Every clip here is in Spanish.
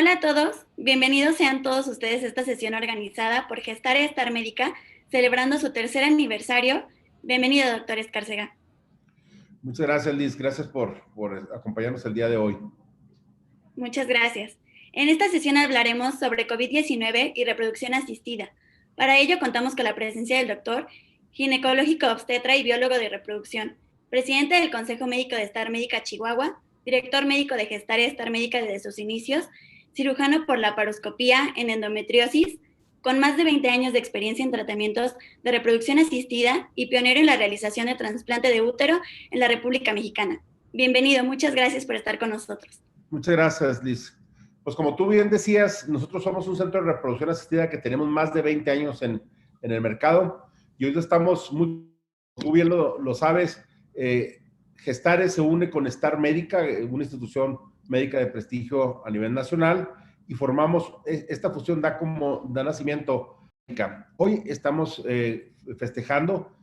Hola a todos, bienvenidos sean todos ustedes a esta sesión organizada por Gestare Star Médica, celebrando su tercer aniversario. Bienvenido, doctor Escárcega. Muchas gracias, Liz. Gracias por acompañarnos el día de hoy. Muchas gracias. En esta sesión hablaremos sobre COVID-19 y reproducción asistida. Para ello contamos con la presencia del doctor, ginecológico obstetra y biólogo de reproducción, presidente del Consejo Médico de Star Médica Chihuahua, director médico de Gestare Star Médica desde sus inicios, cirujano por laparoscopía en endometriosis, con más de 20 años de experiencia en tratamientos de reproducción asistida y pionero en la realización de trasplante de útero en la República Mexicana. Bienvenido, muchas gracias por estar con nosotros. Muchas gracias, Liz. Pues como tú bien decías, nosotros somos un centro de reproducción asistida que tenemos más de 20 años en el mercado y hoy estamos muy, tú bien lo sabes, Gestare se une con Star Médica, una institución médica de prestigio a nivel nacional, y formamos, esta fusión da nacimiento. Hoy estamos festejando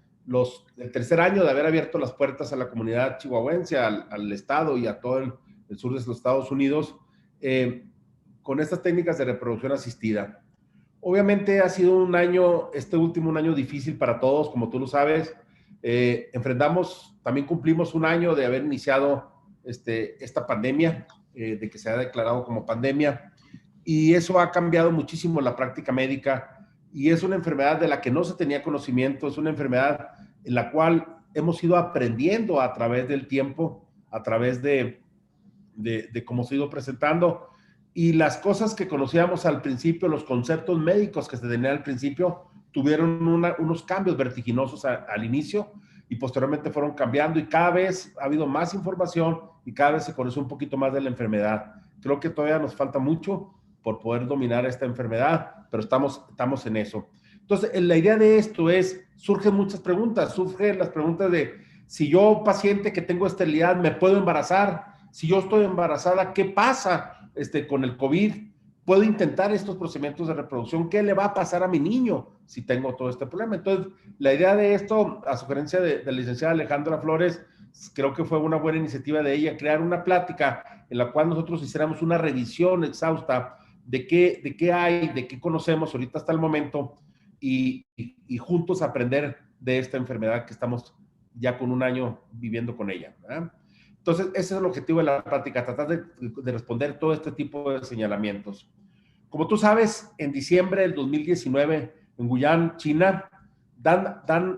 el tercer año de haber abierto las puertas a la comunidad chihuahuense, al estado y a todo el sur de los Estados Unidos, con estas técnicas de reproducción asistida. Obviamente ha sido este último un año difícil para todos, como tú lo sabes. También cumplimos un año de haber iniciado esta pandemia, de que se ha declarado como pandemia, y eso ha cambiado muchísimo la práctica médica, y es una enfermedad de la que no se tenía conocimiento, es una enfermedad en la cual hemos ido aprendiendo a través del tiempo, a través de cómo se ha ido presentando, y las cosas que conocíamos al principio, los conceptos médicos que se tenían al principio, tuvieron unos cambios vertiginosos al inicio y posteriormente fueron cambiando, y cada vez ha habido más información y cada vez se conoce un poquito más de la enfermedad. Creo que todavía nos falta mucho por poder dominar esta enfermedad, pero estamos en eso. Entonces, la idea de esto surgen muchas preguntas, surgen las preguntas de si yo, paciente que tengo esterilidad, me puedo embarazar. Si yo estoy embarazada, ¿qué pasa con el COVID? ¿Puedo intentar estos procedimientos de reproducción? ¿Qué le va a pasar a mi niño si tengo todo este problema? Entonces, la idea de esto, a sugerencia de la licenciada Alejandra Flores, creo que fue una buena iniciativa de ella, crear una plática en la cual nosotros hiciéramos una revisión exhausta de qué hay, de qué conocemos ahorita hasta el momento, y juntos aprender de esta enfermedad que estamos ya con un año viviendo con ella, ¿verdad? Entonces, ese es el objetivo de la práctica, tratar de responder todo este tipo de señalamientos. Como tú sabes, en diciembre del 2019, en Wuhan, China,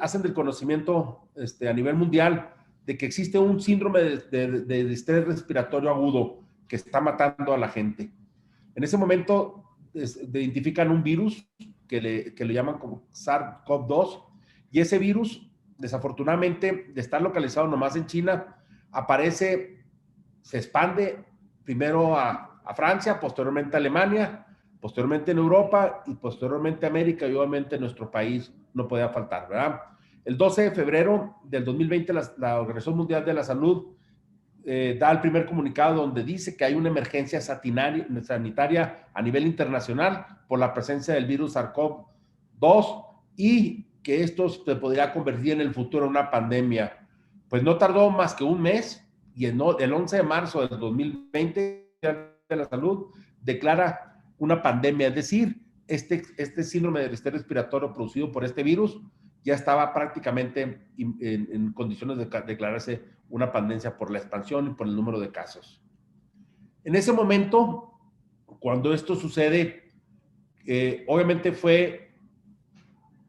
hacen del conocimiento a nivel mundial de que existe un síndrome de estrés respiratorio agudo que está matando a la gente. En ese momento identifican un virus que le llaman como SARS-CoV-2, y ese virus, desafortunadamente, de estar localizado nomás en China, se expande primero a Francia, posteriormente a Alemania, posteriormente en Europa y posteriormente a América, y obviamente nuestro país no podía faltar, ¿verdad? El 12 de febrero del 2020 la Organización Mundial de la Salud da el primer comunicado donde dice que hay una emergencia sanitaria a nivel internacional por la presencia del virus SARS-CoV-2 y que esto se podría convertir en el futuro en una pandemia. Pues no tardó más que un mes y el 11 de marzo del 2020 de la Salud declara una pandemia, es decir, este síndrome del estrés respiratorio producido por este virus ya estaba prácticamente en condiciones de declararse una pandemia por la expansión y por el número de casos. En ese momento, cuando esto sucede, obviamente fue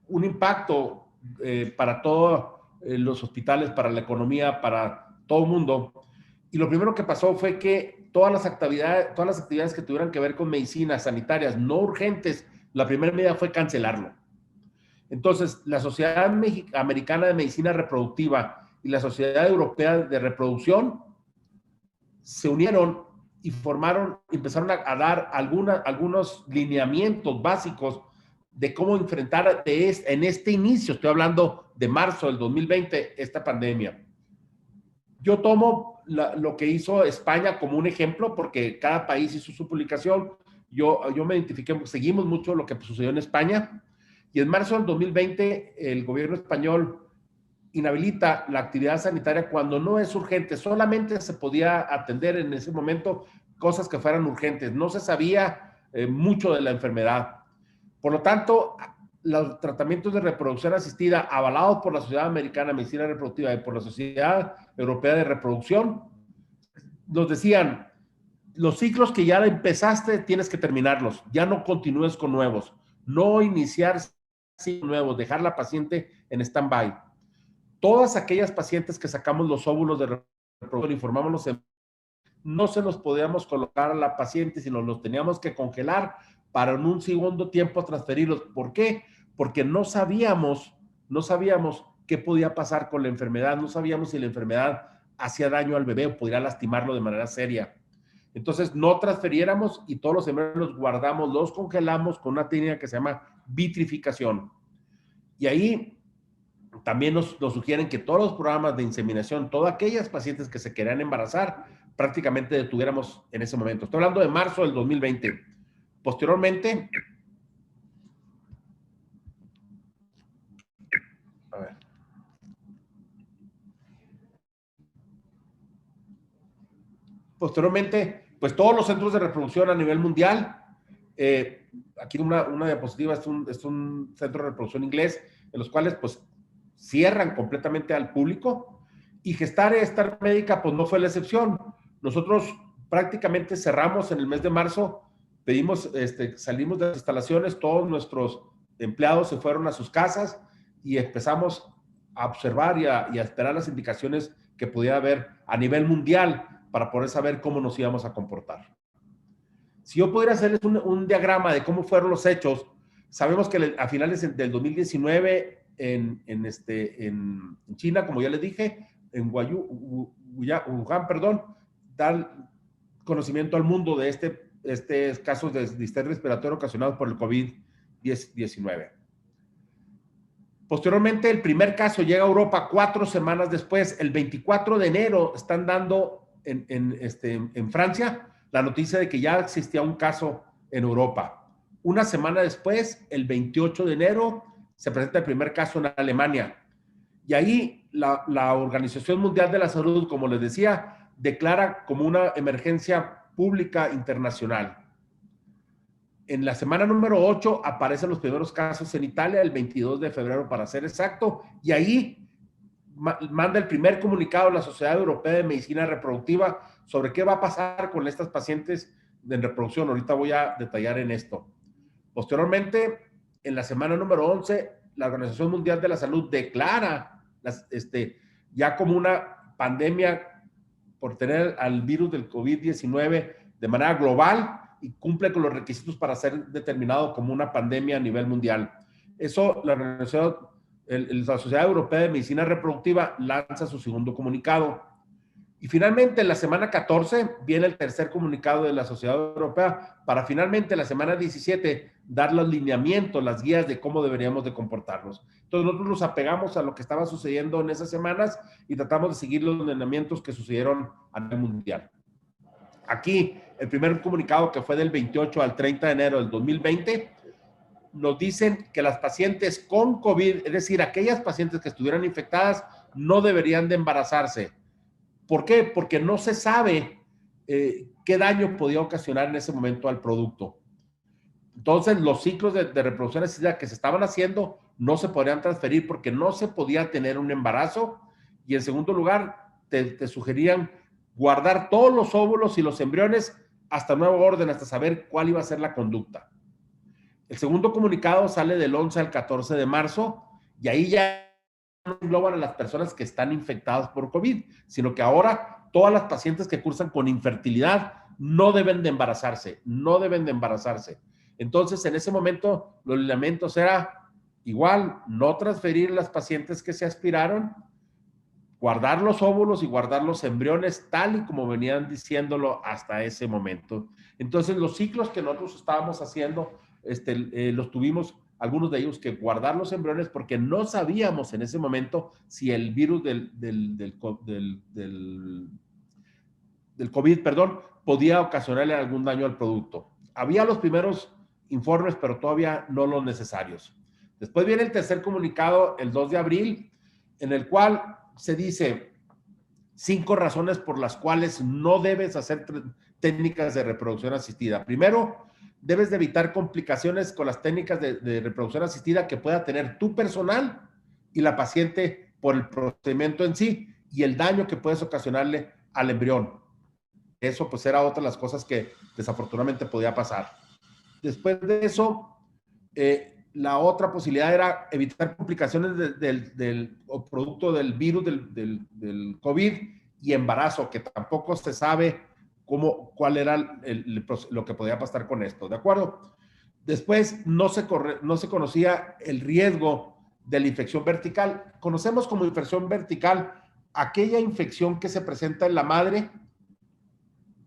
un impacto para todos los hospitales, para la economía, para todo el mundo. Y lo primero que pasó fue que todas las actividades que tuvieran que ver con medicinas sanitarias no urgentes, la primera medida fue cancelarlo. Entonces, la Sociedad Americana de Medicina Reproductiva y la Sociedad Europea de Reproducción se unieron y empezaron a dar algunos lineamientos básicos de cómo enfrentar en este inicio, estoy hablando de marzo del 2020, esta pandemia. Yo tomo lo que hizo España como un ejemplo, porque cada país hizo su publicación. Yo me identifiqué, seguimos mucho lo que sucedió en España, y en marzo del 2020 el gobierno español inhabilita la actividad sanitaria cuando no es urgente. Solamente se podía atender en ese momento cosas que fueran urgentes. No se sabía mucho de la enfermedad. Por lo tanto, los tratamientos de reproducción asistida avalados por la Sociedad Americana de Medicina Reproductiva y por la Sociedad Europea de Reproducción nos decían, los ciclos que ya empezaste tienes que terminarlos, ya no continúes con nuevos, no iniciar ciclos nuevos, dejar la paciente en stand-by. Todas aquellas pacientes que sacamos los óvulos de reproducción y formamos los no se los podíamos colocar a la paciente, sino los teníamos que congelar para en un segundo tiempo transferirlos. ¿Por qué? Porque no sabíamos qué podía pasar con la enfermedad, no sabíamos si la enfermedad hacía daño al bebé o podría lastimarlo de manera seria. Entonces no transferiéramos y todos los embriones los guardamos, los congelamos con una técnica que se llama vitrificación. Y ahí también nos sugieren que todos los programas de inseminación, todas aquellas pacientes que se querían embarazar, prácticamente detuviéramos en ese momento. Estoy hablando de marzo del 2020. Posteriormente, a ver. Posteriormente, pues todos los centros de reproducción a nivel mundial, aquí una diapositiva es un centro de reproducción inglés, en los cuales pues cierran completamente al público, y Gestar Star Médica pues no fue la excepción. Nosotros prácticamente cerramos en el mes de marzo, salimos de las instalaciones, todos nuestros empleados se fueron a sus casas y empezamos a observar y a esperar las indicaciones que pudiera haber a nivel mundial para poder saber cómo nos íbamos a comportar. Si yo pudiera hacerles un diagrama de cómo fueron los hechos, sabemos que a finales del 2019 en China, como ya les dije, en Wuhan, perdón, dar conocimiento al mundo de casos de distrés respiratorio ocasionados por el COVID-19. Posteriormente, el primer caso llega a Europa 4 semanas después. El 24 de enero están dando en Francia la noticia de que ya existía un caso en Europa. Una semana después, el 28 de enero, se presenta el primer caso en Alemania. Y ahí la Organización Mundial de la Salud, como les decía, declara como una emergencia pública internacional. En la semana número 8 aparecen los primeros casos en Italia, el 22 de febrero para ser exacto, y ahí manda el primer comunicado a la Sociedad Europea de Medicina Reproductiva sobre qué va a pasar con estas pacientes de reproducción. Ahorita voy a detallar en esto. Posteriormente, en la semana número 11, la Organización Mundial de la Salud declara ya como una pandemia por tener al virus del COVID-19 de manera global y cumple con los requisitos para ser determinado como una pandemia a nivel mundial. Eso, la Sociedad Europea de Medicina Reproductiva lanza su segundo comunicado. Y finalmente, en la semana 14, viene el tercer comunicado de la Sociedad Europea para finalmente, la semana 17, dar los lineamientos, las guías de cómo deberíamos de comportarnos. Entonces, nosotros nos apegamos a lo que estaba sucediendo en esas semanas y tratamos de seguir los lineamientos que sucedieron a nivel mundial. Aquí, el primer comunicado, que fue del 28 al 30 de enero del 2020, nos dicen que las pacientes con COVID, es decir, aquellas pacientes que estuvieran infectadas, no deberían de embarazarse. ¿Por qué? Porque no se sabe qué daño podía ocasionar en ese momento al producto. Entonces, los ciclos de reproducción asistida que se estaban haciendo no se podrían transferir porque no se podía tener un embarazo. Y en segundo lugar, te sugerían guardar todos los óvulos y los embriones hasta nuevo orden, hasta saber cuál iba a ser la conducta. El segundo comunicado sale del 11 al 14 de marzo y ahí ya no engloban a las personas que están infectadas por COVID, sino que ahora todas las pacientes que cursan con infertilidad no deben de embarazarse, no deben de embarazarse. Entonces, en ese momento, los lineamientos era igual, no transferir las pacientes que se aspiraron, guardar los óvulos y guardar los embriones tal y como venían diciéndolo hasta ese momento. Entonces, los ciclos que nosotros estábamos haciendo, los tuvimos, algunos de ellos, que guardar los embriones porque no sabíamos en ese momento si el virus del COVID, podía ocasionarle algún daño al producto. Había los primeros informes, pero todavía no los necesarios. Después viene el tercer comunicado, el 2 de abril, en el cual se dice, 5 razones por las cuales no debes hacer técnicas de reproducción asistida. Primero, debes de evitar complicaciones con las técnicas de reproducción asistida que pueda tener tu personal y la paciente por el procedimiento en sí y el daño que puedes ocasionarle al embrión. Eso pues era otra de las cosas que desafortunadamente podía pasar. Después de eso, la otra posibilidad era evitar complicaciones del producto del virus del COVID y embarazo, que tampoco se sabe cuál era lo que podía pasar con esto, ¿de acuerdo? Después no se conocía el riesgo de la infección vertical. Conocemos como infección vertical aquella infección que se presenta en la madre,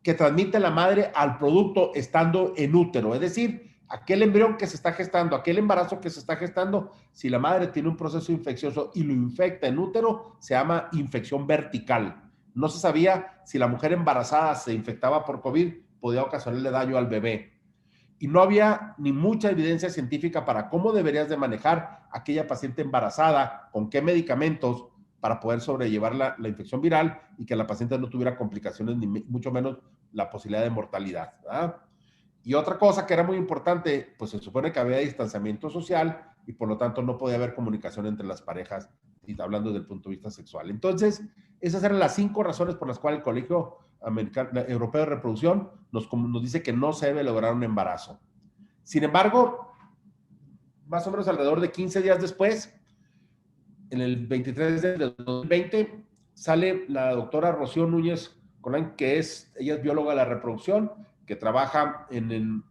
que transmite la madre al producto estando en útero, es decir, aquel embrión que se está gestando, aquel embarazo que se está gestando, si la madre tiene un proceso infeccioso y lo infecta en útero, se llama infección vertical. No se sabía si la mujer embarazada se infectaba por COVID, podía ocasionarle daño al bebé. Y no había ni mucha evidencia científica para cómo deberías de manejar a aquella paciente embarazada, con qué medicamentos para poder sobrellevar la infección viral y que la paciente no tuviera complicaciones, ni mucho menos la posibilidad de mortalidad, ¿verdad? Y otra cosa que era muy importante, pues se supone que había distanciamiento social y por lo tanto no podía haber comunicación entre las parejas, y hablando desde el punto de vista sexual. Entonces, esas eran las 5 razones por las cuales el Colegio Europeo de Reproducción nos dice que no se debe lograr un embarazo. Sin embargo, más o menos alrededor de 15 días después, en el 23 de 2020, sale la doctora Rocío Núñez Colán, ella es bióloga de la reproducción, que trabaja en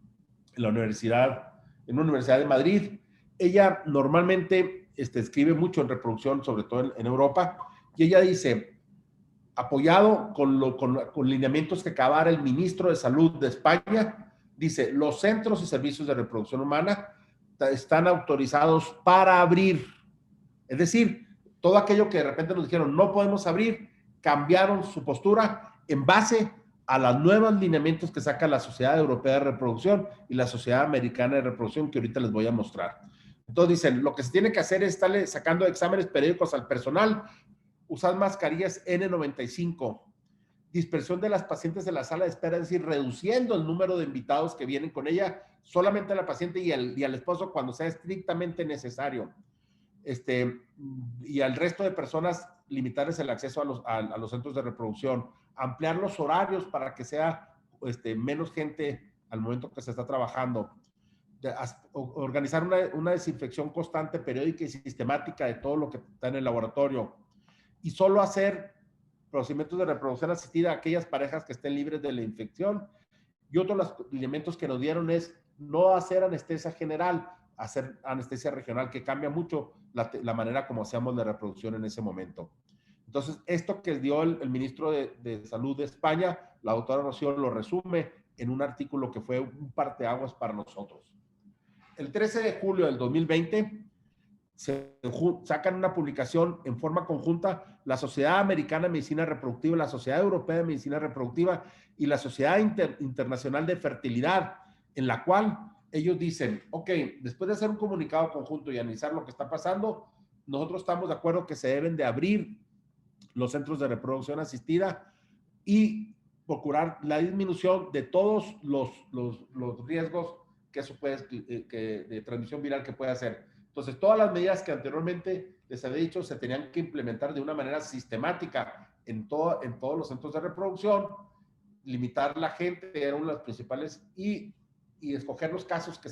la universidad, en una universidad de Madrid. Ella normalmente escribe mucho en reproducción, sobre todo en Europa, y ella dice, apoyado con lineamientos que acabara el ministro de Salud de España, dice, los centros y servicios de reproducción humana están autorizados para abrir. Es decir, todo aquello que de repente nos dijeron no podemos abrir, cambiaron su postura en base a los nuevos lineamientos que saca la Sociedad Europea de Reproducción y la Sociedad Americana de Reproducción, que ahorita les voy a mostrar. Entonces dicen, lo que se tiene que hacer es estarle sacando exámenes periódicos al personal, usar mascarillas N95, dispersión de las pacientes en la sala de espera, es decir, reduciendo el número de invitados que vienen con ella, solamente a la paciente y al esposo cuando sea estrictamente necesario. Y al resto de personas limitarles el acceso a los centros de reproducción, ampliar los horarios para que sea menos gente al momento que se está trabajando, organizar una desinfección constante, periódica y sistemática de todo lo que está en el laboratorio y solo hacer procedimientos de reproducción asistida a aquellas parejas que estén libres de la infección. Y otro de los elementos que nos dieron es no hacer anestesia general, hacer anestesia regional, que cambia mucho la manera como hacíamos la reproducción en ese momento. Entonces, esto que dio el ministro de Salud de España, la doctora Rocío, lo resume en un artículo que fue un parteaguas para nosotros. El 13 de julio del 2020, sacan una publicación en forma conjunta la Sociedad Americana de Medicina Reproductiva, la Sociedad Europea de Medicina Reproductiva y la Sociedad Internacional de Fertilidad, en la cual ellos dicen, ok, después de hacer un comunicado conjunto y analizar lo que está pasando, nosotros estamos de acuerdo que se deben de abrir los centros de reproducción asistida y procurar la disminución de todos los riesgos que eso puede, de transmisión viral que puede hacer. Entonces, todas las medidas que anteriormente les había dicho se tenían que implementar de una manera sistemática en todos los centros de reproducción, limitar la gente, eran una de las principales, y escoger los casos que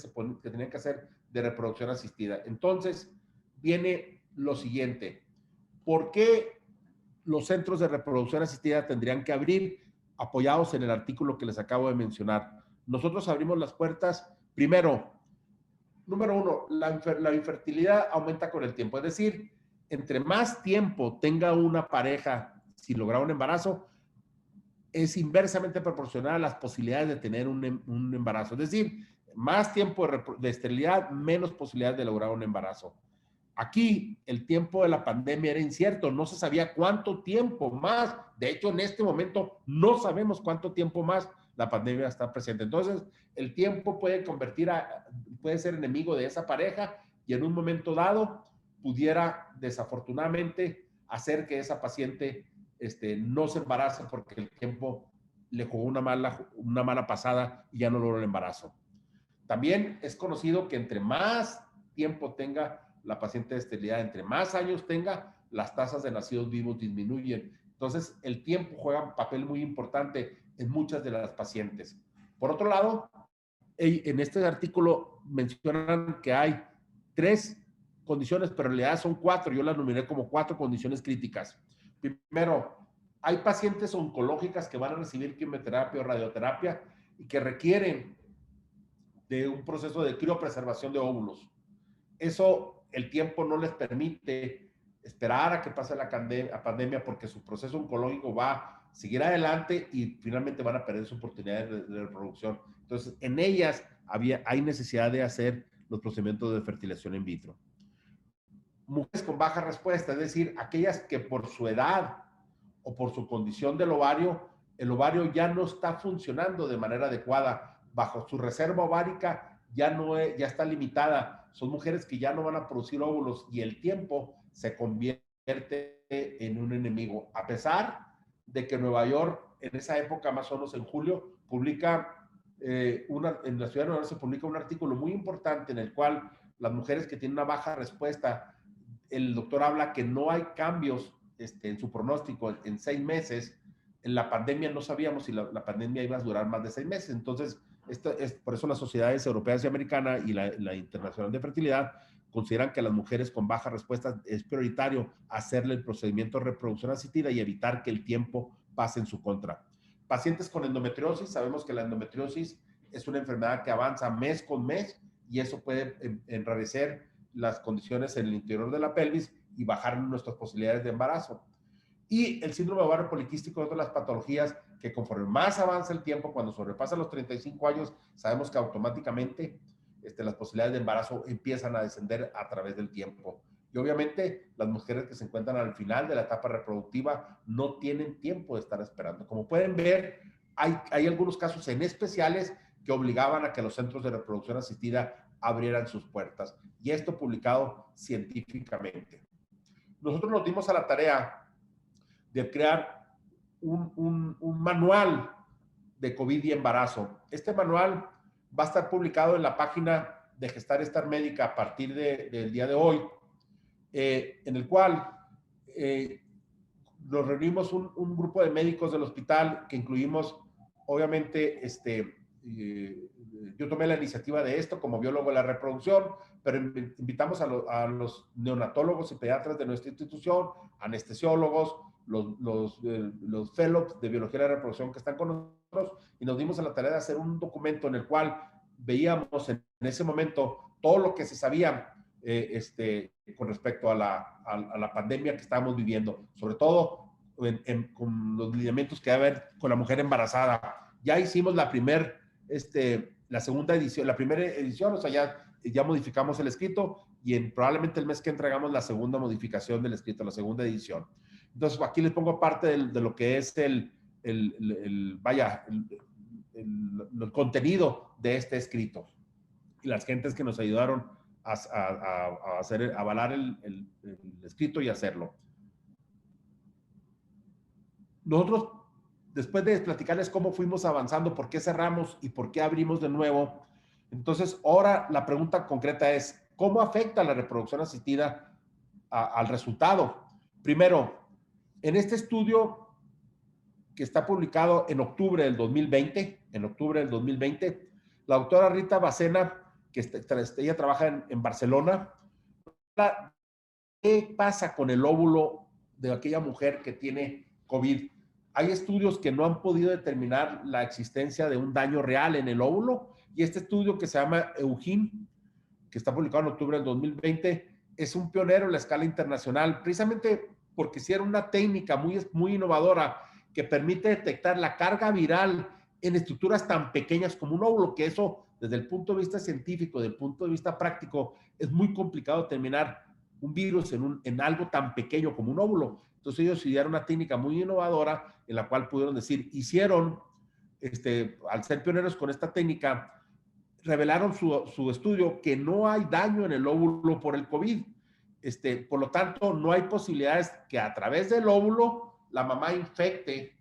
tenían que hacer de reproducción asistida. Entonces, viene lo siguiente. ¿Por qué los centros de reproducción asistida tendrían que abrir apoyados en el artículo que les acabo de mencionar? Nosotros abrimos las puertas, primero, número 1, la infertilidad aumenta con el tiempo. Es decir, entre más tiempo tenga una pareja sin lograr un embarazo, es inversamente proporcional a las posibilidades de tener un embarazo. Es decir, más tiempo de esterilidad, menos posibilidades de lograr un embarazo. Aquí el tiempo de la pandemia era incierto, no se sabía cuánto tiempo más. De hecho, en este momento no sabemos cuánto tiempo más la pandemia está presente. Entonces, el tiempo puede ser enemigo de esa pareja y en un momento dado pudiera desafortunadamente hacer que esa paciente no se embaraza porque el tiempo le jugó una mala pasada y ya no logró el embarazo. También es conocido que entre más tiempo tenga la paciente de esterilidad, entre más años tenga, las tasas de nacidos vivos disminuyen. Entonces, el tiempo juega un papel muy importante en muchas de las pacientes. Por otro lado, en este artículo mencionan que hay 3 condiciones, pero en realidad son 4. Yo las numeré como 4 condiciones críticas. Primero, hay pacientes oncológicas que van a recibir quimioterapia o radioterapia y que requieren de un proceso de criopreservación de óvulos. Eso el tiempo no les permite esperar a que pase la pandemia porque su proceso oncológico va a seguir adelante y finalmente van a perder su oportunidad de reproducción. Entonces, en ellas hay necesidad de hacer los procedimientos de fertilización in vitro. Mujeres con baja respuesta, es decir, aquellas que por su edad o por su condición del ovario, el ovario ya no está funcionando de manera adecuada, bajo su reserva ovárica ya está limitada. Son mujeres que ya no van a producir óvulos y el tiempo se convierte en un enemigo. A pesar de que Nueva York, en esa época, más o menos en julio, publica, en la ciudad de Nueva York se publica un artículo muy importante en el cual las mujeres que tienen una baja respuesta, el doctor habla que no hay cambios en su pronóstico en 6 meses. En la pandemia no sabíamos si la pandemia iba a durar más de 6 meses. Entonces, por eso las sociedades europeas y americanas y la Internacional de Fertilidad consideran que las mujeres con baja respuesta es prioritario hacerle el procedimiento de reproducción asistida y evitar que el tiempo pase en su contra. Pacientes con endometriosis, sabemos que la endometriosis es una enfermedad que avanza mes con mes y eso puede enrarecer las condiciones en el interior de la pelvis y bajar nuestras posibilidades de embarazo. Y el síndrome ovario poliquístico es otra de las patologías que conforme más avanza el tiempo, cuando sobrepasa los 35 años, sabemos que automáticamente las posibilidades de embarazo empiezan a descender a través del tiempo. Y obviamente las mujeres que se encuentran al final de la etapa reproductiva no tienen tiempo de estar esperando. Como pueden ver, hay algunos casos en especiales que obligaban a que los centros de reproducción asistida abrieran sus puertas. Y esto publicado científicamente. Nosotros nos dimos a la tarea de crear un manual de COVID y embarazo. Este manual va a estar publicado en la página de Gestar Estar Médica a partir del día de hoy, en el cual nos reunimos un grupo de médicos del hospital que incluimos, obviamente, yo tomé la iniciativa de esto como biólogo de la reproducción, pero invitamos a los neonatólogos y pediatras de nuestra institución, anestesiólogos, los fellows de biología de la reproducción que están con nosotros, y nos dimos a la tarea de hacer un documento en el cual veíamos en ese momento todo lo que se sabía con respecto a la pandemia que estábamos viviendo, sobre todo con los lineamientos que debe haber con la mujer embarazada. Ya hicimos la segunda edición, la primera edición, o sea, ya modificamos el escrito y probablemente el mes que entregamos la segunda modificación del escrito, la segunda edición. Entonces, aquí les pongo parte de lo que es el contenido de este escrito y las gentes que nos ayudaron a avalar el escrito y hacerlo. Nosotros, después de platicarles cómo fuimos avanzando, por qué cerramos y por qué abrimos de nuevo, entonces ahora la pregunta concreta es, ¿cómo afecta la reproducción asistida al resultado? Primero, en este estudio que está publicado en octubre del 2020, la doctora Rita Bacena, que ella trabaja en Barcelona, ¿qué pasa con el óvulo de aquella mujer que tiene COVID? Hay estudios que no han podido determinar la existencia de un daño real en el óvulo, y este estudio que se llama EUGENE, que está publicado en octubre del 2020, es un pionero en la escala internacional, precisamente porque sí era una técnica muy innovadora que permite detectar la carga viral en estructuras tan pequeñas como un óvulo, que eso, desde el punto de vista científico, desde el punto de vista práctico, es muy complicado determinar un virus en algo tan pequeño como un óvulo. Entonces ellos estudiaron una técnica muy innovadora en la cual pudieron decir, al ser pioneros con esta técnica, revelaron su estudio que no hay daño en el óvulo por el COVID. Por lo tanto, no hay posibilidades que a través del óvulo la mamá infecte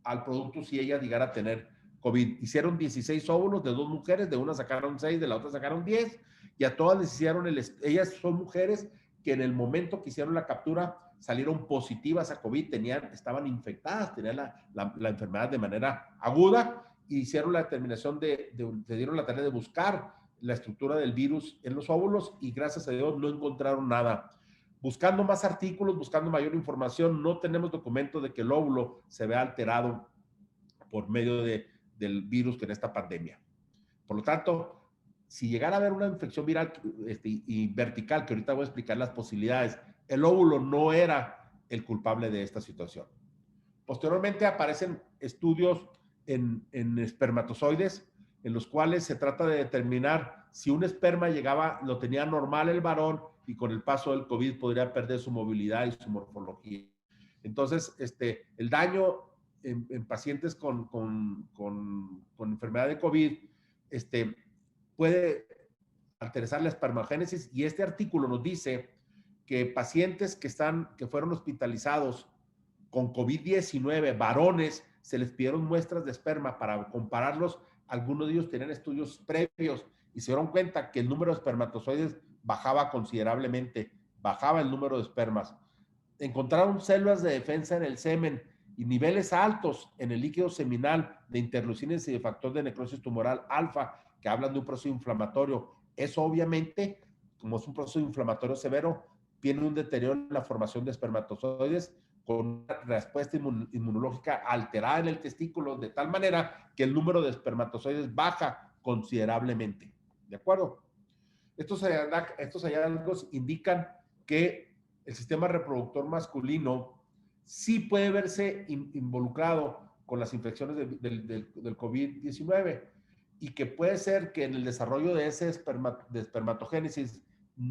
al producto si ella llegara a tener COVID. Hicieron 16 óvulos de 2 mujeres, de una sacaron 6, de la otra sacaron 10, y a todas les hicieron, ellas son mujeres que en el momento que hicieron la captura salieron positivas a COVID, estaban infectadas, tenían la enfermedad de manera aguda, y hicieron la determinación se dieron la tarea de buscar la estructura del virus en los óvulos, y gracias a Dios no encontraron nada. Buscando más artículos, buscando mayor información, no tenemos documento de que el óvulo se vea alterado por medio del virus que en esta pandemia. Por lo tanto, si llegara a haber una infección viral y vertical, que ahorita voy a explicar las posibilidades, el óvulo no era el culpable de esta situación. Posteriormente aparecen estudios en espermatozoides, en los cuales se trata de determinar si un esperma lo tenía normal el varón, y con el paso del COVID podría perder su movilidad y su morfología. Entonces, el daño en pacientes con enfermedad de COVID puede alterar la espermogénesis, y este artículo nos dice que pacientes que fueron hospitalizados con COVID-19, varones, se les pidieron muestras de esperma para compararlos. Algunos de ellos tenían estudios previos y se dieron cuenta que el número de espermatozoides bajaba considerablemente, bajaba el número de espermas. Encontraron células de defensa en el semen y niveles altos en el líquido seminal de interleucinas y de factor de necrosis tumoral alfa, que hablan de un proceso inflamatorio. Eso obviamente, como es un proceso inflamatorio severo, tiene un deterioro en la formación de espermatozoides, con una respuesta inmunológica alterada en el testículo, de tal manera que el número de espermatozoides baja considerablemente. ¿De acuerdo? Estos hallazgos indican que el sistema reproductor masculino sí puede verse involucrado con las infecciones del COVID-19, y que puede ser que en el desarrollo de espermatogénesis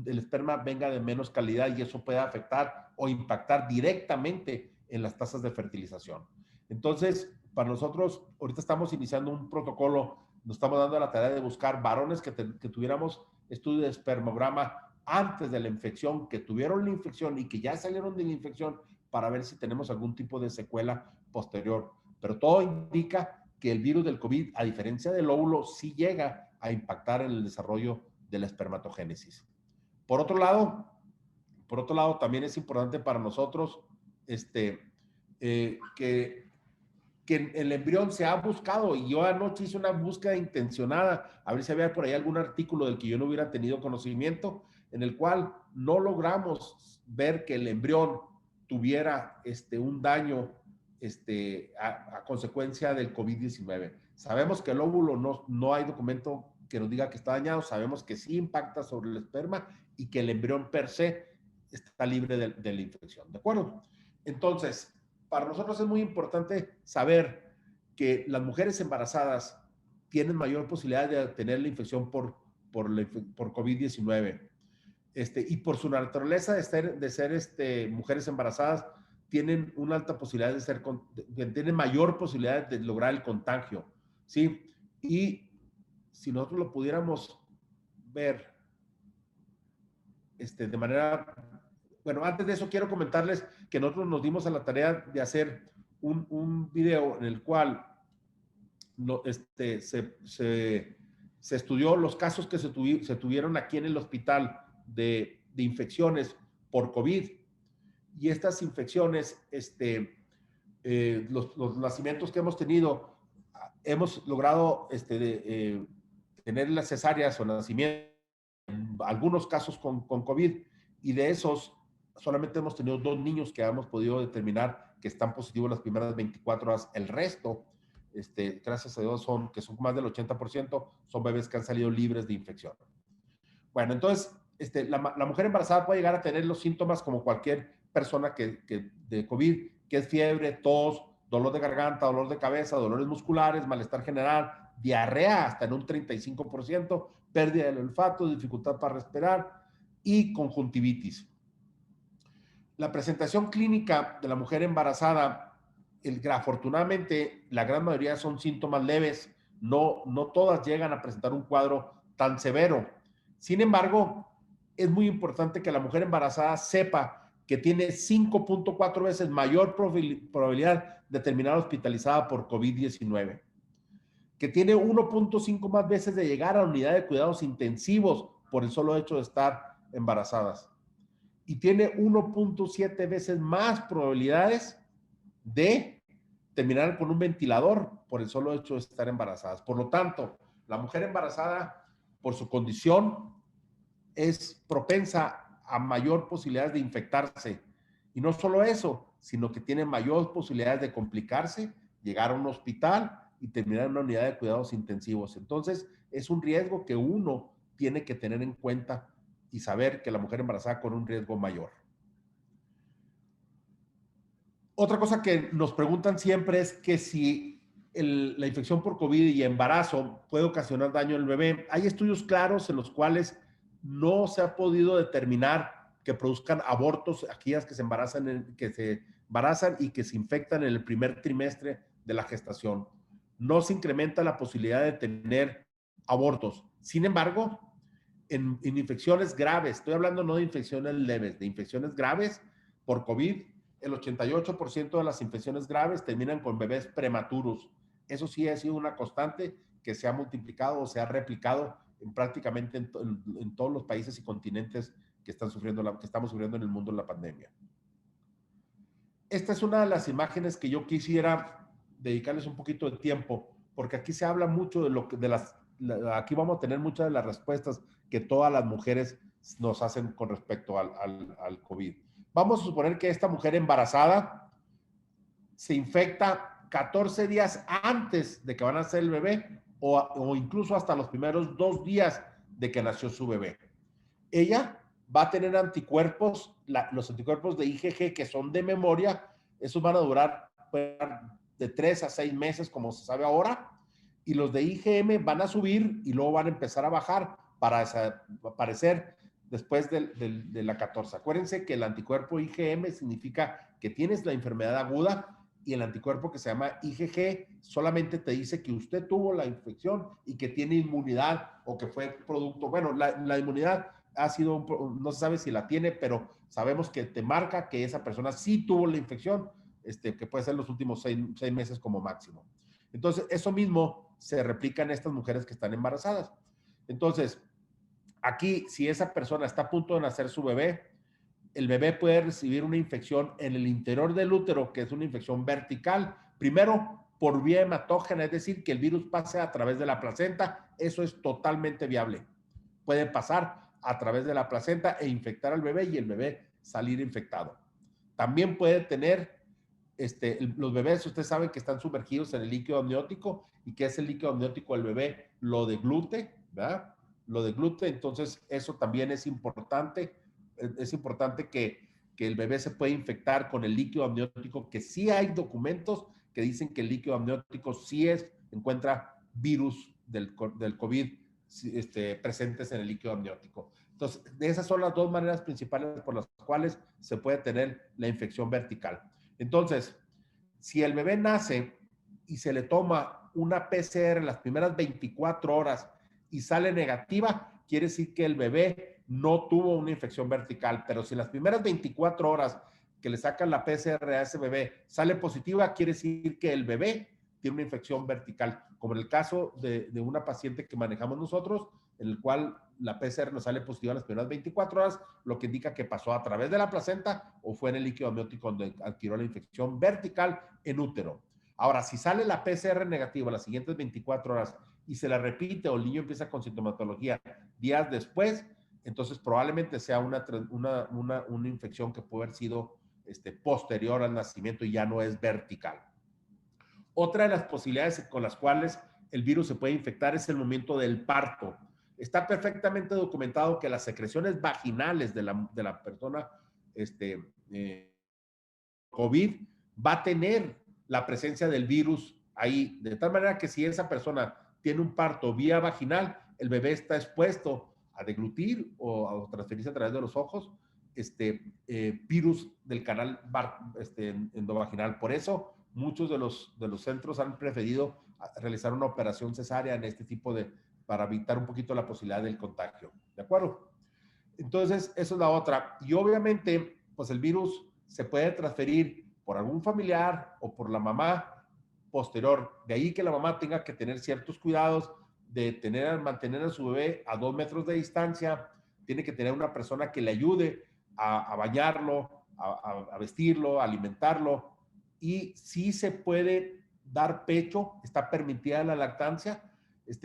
el esperma venga de menos calidad, y eso puede afectar o impactar directamente en las tasas de fertilización. Entonces, para nosotros, ahorita estamos iniciando un protocolo, nos estamos dando la tarea de buscar varones que tuviéramos estudio de espermograma antes de la infección, que tuvieron la infección y que ya salieron de la infección, para ver si tenemos algún tipo de secuela posterior. Pero todo indica que el virus del COVID, a diferencia del óvulo, sí llega a impactar en el desarrollo de la espermatogénesis. Por otro lado, también es importante para nosotros que el embrión se ha buscado, y yo anoche hice una búsqueda intencionada a ver si había por ahí algún artículo del que yo no hubiera tenido conocimiento, en el cual no logramos ver que el embrión tuviera un daño a consecuencia del COVID-19. Sabemos que el óvulo no hay documento que nos diga que está dañado, sabemos que sí impacta sobre el esperma y que el embrión per se está libre de la infección, ¿de acuerdo? Entonces, para nosotros es muy importante saber que las mujeres embarazadas tienen mayor posibilidad de tener la infección por COVID-19. Y por su naturaleza de ser mujeres embarazadas, tienen una alta posibilidad tienen mayor posibilidad de lograr el contagio, ¿sí? Y si nosotros lo pudiéramos ver de manera... Bueno, antes de eso quiero comentarles que nosotros nos dimos a la tarea de hacer un video en el cual se estudió los casos que se tuvieron aquí en el hospital de infecciones por COVID. Y estas infecciones, los nacimientos que hemos tenido, hemos logrado tener las cesáreas o nacimientos, en algunos casos con COVID, y de esos solamente hemos tenido 2 niños que hemos podido determinar que están positivos las primeras 24 horas. El resto, gracias a Dios, que son más del 80%, son bebés que han salido libres de infección. Bueno, entonces, la mujer embarazada puede llegar a tener los síntomas como cualquier persona de COVID, que es fiebre, tos, dolor de garganta, dolor de cabeza, dolores musculares, malestar general, diarrea hasta en un 35%, pérdida del olfato, dificultad para respirar y conjuntivitis. La presentación clínica de la mujer embarazada, afortunadamente, la gran mayoría son síntomas leves, no todas llegan a presentar un cuadro tan severo. Sin embargo, es muy importante que la mujer embarazada sepa que tiene 5.4 veces mayor probabilidad de terminar hospitalizada por COVID-19, que tiene 1.5 más veces de llegar a la unidad de cuidados intensivos por el solo hecho de estar embarazadas, y tiene 1.7 veces más probabilidades de terminar con un ventilador por el solo hecho de estar embarazadas. Por lo tanto, la mujer embarazada, por su condición, es propensa a mayor posibilidades de infectarse. Y no solo eso, sino que tiene mayor posibilidades de complicarse, llegar a un hospital y terminar en una unidad de cuidados intensivos. Entonces, es un riesgo que uno tiene que tener en cuenta y saber que la mujer embarazada corre un riesgo mayor. Otra cosa que nos preguntan siempre es que si la infección por COVID y embarazo puede ocasionar daño al bebé. Hay estudios claros en los cuales no se ha podido determinar que produzcan abortos aquellas que se embarazan y que se infectan en el primer trimestre de la gestación. No se incrementa la posibilidad de tener abortos. Sin embargo, en infecciones graves, estoy hablando no de infecciones leves, de infecciones graves por COVID, el 88% de las infecciones graves terminan con bebés prematuros. Eso sí ha sido una constante que se ha multiplicado o se ha replicado prácticamente en todos los países y continentes que estamos sufriendo en el mundo en la pandemia. Esta es una de las imágenes que yo quisiera dedicarles un poquito de tiempo, porque aquí se habla mucho aquí vamos a tener muchas de las respuestas que todas las mujeres nos hacen con respecto al COVID. Vamos a suponer que esta mujer embarazada se infecta 14 días antes de que van a nacer el bebé o incluso hasta los primeros 2 días de que nació su bebé. Ella va a tener anticuerpos, los anticuerpos de IgG que son de memoria, esos van a durar de 3 a 6 meses como se sabe ahora, y los de IgM van a subir y luego van a empezar a bajar para aparecer después de la 14. Acuérdense que el anticuerpo IgM significa que tienes la enfermedad aguda y el anticuerpo que se llama IgG solamente te dice que usted tuvo la infección y que tiene inmunidad o que fue producto. Bueno, la inmunidad ha sido, no se sabe si la tiene, pero sabemos que te marca que esa persona sí tuvo la infección, que puede ser los últimos 6 meses como máximo. Entonces, eso mismo se replica en estas mujeres que están embarazadas. Entonces, aquí, si esa persona está a punto de nacer su bebé, el bebé puede recibir una infección en el interior del útero, que es una infección vertical, primero por vía hematógena, es decir, que el virus pase a través de la placenta. Eso es totalmente viable. Puede pasar a través de la placenta e infectar al bebé y el bebé salir infectado. También puede tener, los bebés, ustedes saben que están sumergidos en el líquido amniótico y que ese líquido amniótico el bebé lo deglute, ¿verdad? Lo deglute, entonces eso también es importante. Es importante que el bebé se puede infectar con el líquido amniótico, que sí hay documentos que dicen que el líquido amniótico sí encuentra virus del COVID presentes en el líquido amniótico. Entonces, esas son las dos maneras principales por las cuales se puede tener la infección vertical. Entonces, si el bebé nace y se le toma una PCR en las primeras 24 horas y sale negativa, quiere decir que el bebé no tuvo una infección vertical, pero si en las primeras 24 horas que le sacan la PCR a ese bebé sale positiva, quiere decir que el bebé tiene una infección vertical, como en el caso de una paciente que manejamos nosotros, en el cual la PCR nos sale positiva en las primeras 24 horas, lo que indica que pasó a través de la placenta o fue en el líquido amniótico donde adquirió la infección vertical en útero. Ahora, si sale la PCR negativa las siguientes 24 horas y se la repite o el niño empieza con sintomatología días después, entonces probablemente sea una infección que puede haber sido posterior al nacimiento y ya no es vertical. Otra de las posibilidades con las cuales el virus se puede infectar es el momento del parto. Está perfectamente documentado que las secreciones vaginales de la persona COVID va a tener la presencia del virus ahí, de tal manera que si esa persona tiene un parto vía vaginal, el bebé está expuesto a deglutir o a transferirse a través de los ojos virus del canal endovaginal. Por eso muchos de los centros han preferido realizar una operación cesárea en este tipo para evitar un poquito la posibilidad del contagio. ¿De acuerdo? Entonces, eso es la otra. Y obviamente pues el virus se puede transferir por algún familiar o por la mamá posterior. De ahí que la mamá tenga que tener ciertos cuidados de mantener a su bebé a 2 metros de distancia, tiene que tener una persona que le ayude a bañarlo, a vestirlo, a alimentarlo, y sí se puede dar pecho, está permitida la lactancia,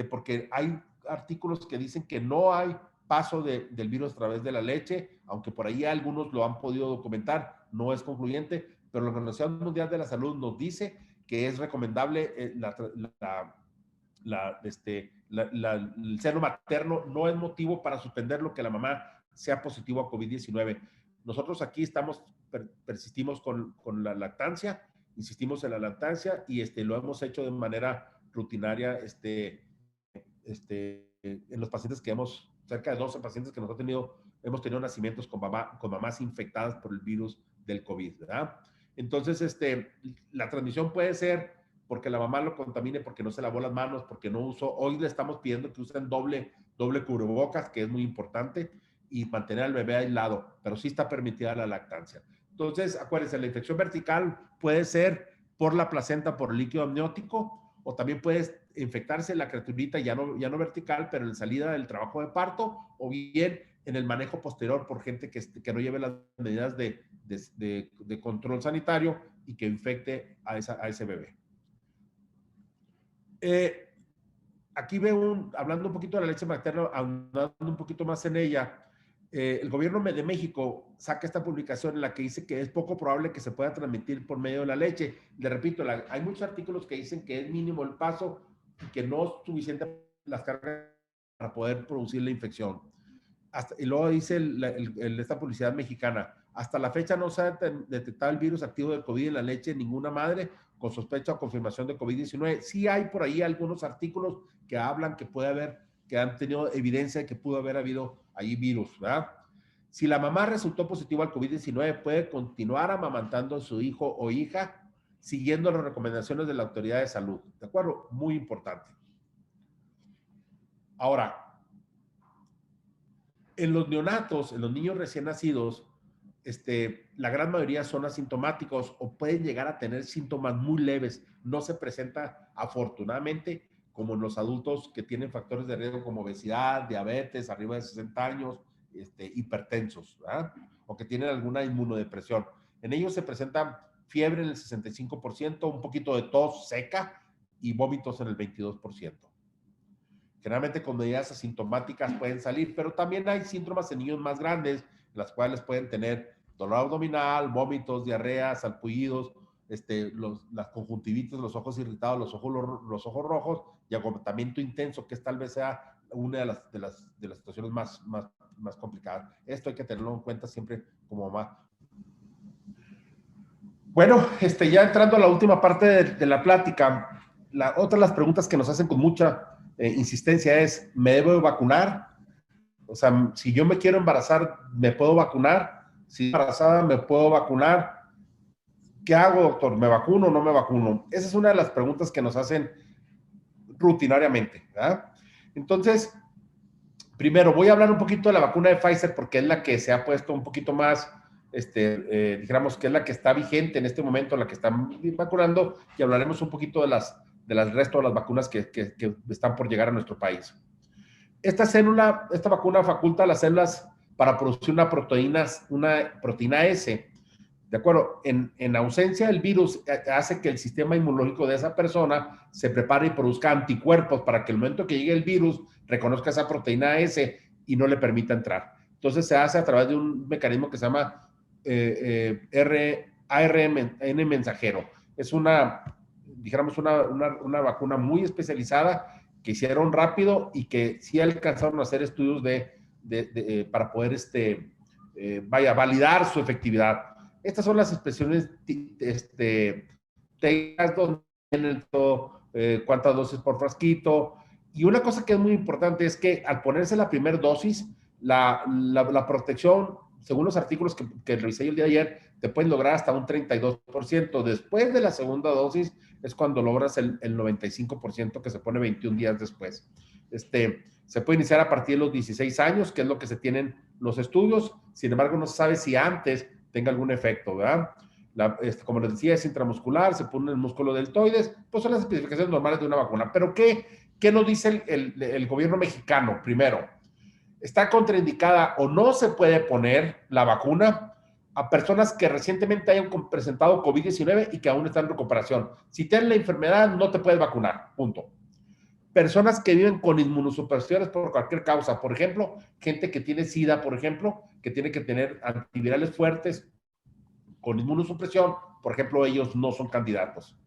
porque hay artículos que dicen que no hay paso del virus a través de la leche, aunque por ahí algunos lo han podido documentar, no es concluyente, pero la Organización Mundial de la Salud nos dice que es recomendable el seno materno, no es motivo para suspender lo que la mamá sea positivo a COVID-19. Nosotros aquí persistimos con la lactancia, insistimos en la lactancia y lo hemos hecho de manera rutinaria en los pacientes que cerca de 12 pacientes que hemos tenido nacimientos con mamás infectadas por el virus del COVID, ¿verdad? Entonces, la transmisión puede ser porque la mamá lo contamine, porque no se lavó las manos, porque no usó. Hoy le estamos pidiendo que usen doble cubrebocas, que es muy importante, y mantener al bebé aislado, pero sí está permitida la lactancia. Entonces, acuérdense, la infección vertical puede ser por la placenta, por el líquido amniótico, o también puede infectarse la criaturita ya no vertical, pero en salida del trabajo de parto, o bien en el manejo posterior por gente que no lleve las medidas de control sanitario y que infecte a ese bebé. Aquí hablando un poquito de la leche materna, andando un poquito más en ella, el gobierno de México saca esta publicación en la que dice que es poco probable que se pueda transmitir por medio de la leche. Le repito, hay muchos artículos que dicen que es mínimo el paso y que no es suficiente las cargas para poder producir la infección. Y luego dice esta publicidad mexicana, hasta la fecha no se ha detectado el virus activo del COVID en la leche de ninguna madre con sospecha o confirmación de COVID-19. Sí hay por ahí algunos artículos que hablan que han tenido evidencia de que pudo haber habido ahí virus, ¿verdad? Si la mamá resultó positivo al COVID-19, puede continuar amamantando a su hijo o hija siguiendo las recomendaciones de la autoridad de salud. ¿De acuerdo? Muy importante. Ahora, en los neonatos, en los niños recién nacidos, la gran mayoría son asintomáticos o pueden llegar a tener síntomas muy leves. No se presenta, afortunadamente, como en los adultos que tienen factores de riesgo como obesidad, diabetes, arriba de 60 años, hipertensos, ¿verdad? O que tienen alguna inmunodepresión. En ellos se presenta fiebre en el 65%, un poquito de tos seca y vómitos en el 22%. Generalmente con medidas asintomáticas pueden salir, pero también hay síntomas en niños más grandes, las cuales pueden tener dolor abdominal, vómitos, diarreas, salpullidos, las conjuntivitis, los ojos irritados, los ojos rojos y agotamiento intenso, que tal vez sea una de las situaciones más complicadas. Esto hay que tenerlo en cuenta siempre como mamá. Bueno, ya entrando a la última parte de la plática, otra de las preguntas que nos hacen con mucha insistencia es, ¿me debo vacunar? O sea, si yo me quiero embarazar, ¿me puedo vacunar? Si estoy embarazada, ¿me puedo vacunar? ¿Qué hago, doctor? ¿Me vacuno o no me vacuno? Esa es una de las preguntas que nos hacen rutinariamente, ¿verdad? Entonces, primero voy a hablar un poquito de la vacuna de Pfizer porque es la que se ha puesto un poquito más, dijéramos que es la que está vigente en este momento, la que están vacunando, y hablaremos un poquito del resto de las vacunas que están por llegar a nuestro país. Esta vacuna faculta a las células para producir una proteína S. ¿De acuerdo? En ausencia del virus, hace que el sistema inmunológico de esa persona se prepare y produzca anticuerpos para que el momento que llegue el virus reconozca esa proteína S y no le permita entrar. Entonces se hace a través de un mecanismo que se llama ARN mensajero. Es dijéramos, una vacuna muy especializada que hicieron rápido y que sí alcanzaron a hacer estudios para poder validar su efectividad. Estas son las expresiones técnicas donde tienen cuántas dosis por frasquito. Y una cosa que es muy importante es que al ponerse la primera dosis, la protección, según los artículos que revisé el día de ayer, te pueden lograr hasta un 32%. Después de la segunda dosis es cuando logras el 95% que se pone 21 días después. Se puede iniciar a partir de los 16 años, que es lo que se tienen los estudios. Sin embargo, no se sabe si antes tenga algún efecto, ¿verdad? Como les decía, es intramuscular, se pone en el músculo deltoides, pues son las especificaciones normales de una vacuna. Pero ¿qué nos dice el gobierno mexicano? Primero, está contraindicada o no se puede poner la vacuna a personas que recientemente hayan presentado COVID-19 y que aún están en recuperación. Si tienes la enfermedad, no te puedes vacunar, punto. Personas que viven con inmunosupresores por cualquier causa, por ejemplo, gente que tiene SIDA, por ejemplo, que tiene que tener antivirales fuertes con inmunosupresión, por ejemplo, ellos no son candidatos.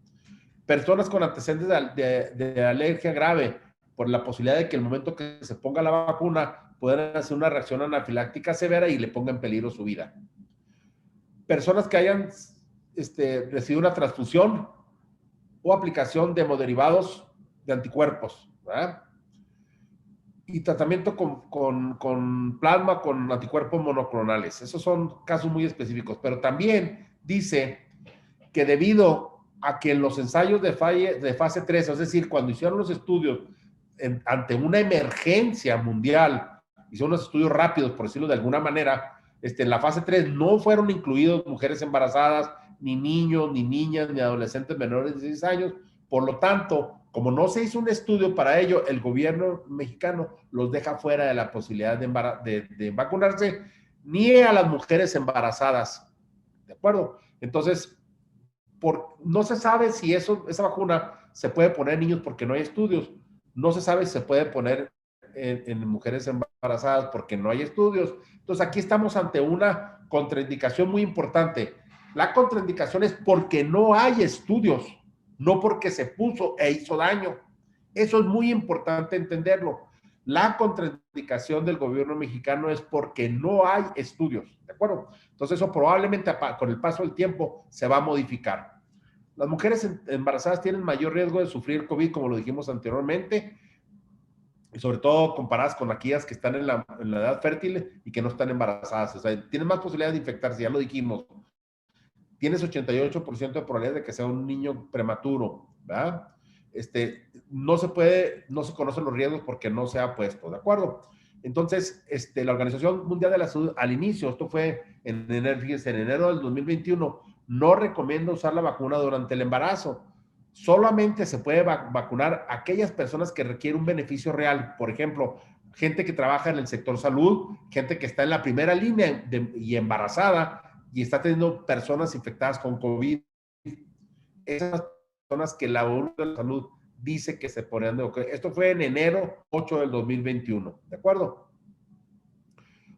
Personas con antecedentes de alergia grave, por la posibilidad de que el momento que se ponga la vacuna puedan hacer una reacción anafiláctica severa y le ponga en peligro su vida. Personas que hayan recibido una transfusión o aplicación de hemoderivados de anticuerpos, ¿verdad? Y tratamiento con plasma con anticuerpos monoclonales. Esos son casos muy específicos, pero también dice que debido a que en los ensayos de fase 3, es decir, cuando hicieron los estudios ante una emergencia mundial, hicieron unos estudios rápidos, por decirlo de alguna manera, en la fase 3 no fueron incluidos mujeres embarazadas, ni niños, ni niñas, ni adolescentes menores de 16 años. Por lo tanto, como no se hizo un estudio para ello, el gobierno mexicano los deja fuera de la posibilidad de vacunarse, ni a las mujeres embarazadas. ¿De acuerdo? Entonces, no se sabe si esa vacuna se puede poner en niños porque no hay estudios. No se sabe si se puede poner en mujeres embarazadas porque no hay estudios. Entonces, aquí estamos ante una contraindicación muy importante. La contraindicación es porque no hay estudios, no porque se puso e hizo daño. Eso es muy importante entenderlo. La contraindicación del gobierno mexicano es porque no hay estudios, ¿de acuerdo? Entonces eso probablemente con el paso del tiempo se va a modificar. Las mujeres embarazadas tienen mayor riesgo de sufrir COVID, como lo dijimos anteriormente, y sobre todo comparadas con aquellas que están en la edad fértil y que no están embarazadas. O sea, tienen más posibilidades de infectarse, ya lo dijimos. Tienes 88% de probabilidad de que sea un niño prematuro, ¿verdad? No se conocen los riesgos porque no se ha puesto, ¿de acuerdo? Entonces, la Organización Mundial de la Salud, al inicio, esto fue en enero del 2021, no recomienda usar la vacuna durante el embarazo. Solamente se puede vacunar a aquellas personas que requieren un beneficio real. Por ejemplo, gente que trabaja en el sector salud, gente que está en la primera línea y embarazada, y está teniendo personas infectadas con COVID. Esas personas que la ONU de la Salud dice que se ponen de... Esto fue en enero 8 del 2021, ¿de acuerdo?